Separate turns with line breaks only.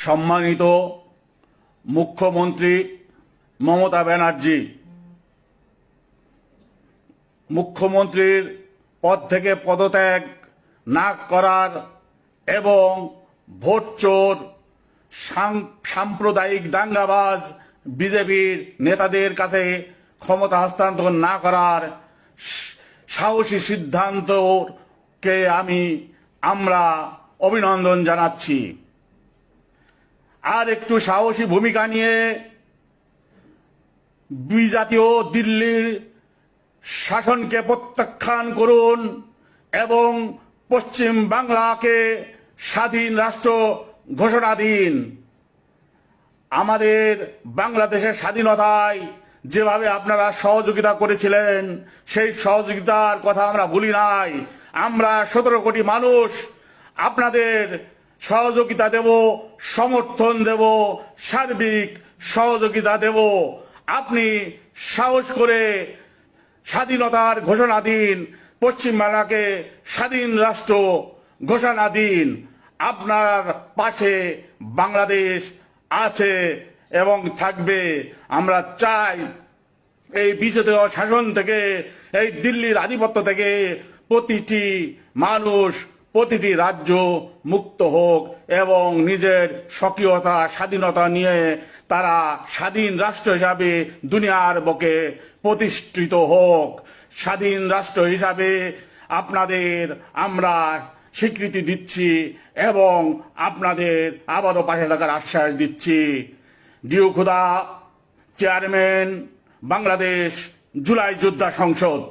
সম্মানিত মুখ্যমন্ত্রী মমতা ব্যানার্জি, মুখ্যমন্ত্রীর পদ থেকে পদত্যাগ না করার এবং ভোট চোর সাম্প্রদায়িক দাঙ্গাবাজ বিজেপির নেতাদের কাছে ক্ষমতা হস্তান্তর না করার সাহসী সিদ্ধান্তকে আমরা অভিনন্দন জানাচ্ছি। আর একটু সাহসী ভূমিকা নিয়ে বিজাতীয় দিল্লির শাসনকে প্রত্যাখ্যান করুন এবং পশ্চিম বাংলাকে স্বাধীন রাষ্ট্র ঘোষণা দিন। আমাদের বাংলাদেশের স্বাধীনতায় যেভাবে আপনারা সহযোগিতা করেছিলেন, সেই সহযোগিতার কথা আমরা ভুলি নাই। আমরা 17 কোটি মানুষ আপনাদের সহযোগিতা দেব, সমর্থন দেব, সার্বিক সহযোগিতা দেব। আপনি সাহস করে স্বাধীনতার ঘোষণা দিন, পশ্চিমবাংলাকে স্বাধীন রাষ্ট্র ঘোষণা দিন। আপনার পাশে বাংলাদেশ আছে এবং থাকবে। আমরা চাই এই বিজেপি শাসন থেকে, এই দিল্লির আধিপত্য থেকে প্রতিটি মানুষ, প্রতিটি রাজ্য মুক্ত হোক এবং নিজের স্বকীয়তা স্বাধীনতা নিয়ে তারা স্বাধীন রাষ্ট্র হিসাবে দুনিয়ার বুকে প্রতিষ্ঠিত হোক। স্বাধীন রাষ্ট্র হিসাবে আপনাদের আমরা স্বীকৃতি দিচ্ছি এবং আপনাদের আবারও পাশে থাকার আশ্বাস দিচ্ছি। ডিউ খুদা, চেয়ারম্যান, বাংলাদেশ জুলাই যোদ্ধা সংসদ।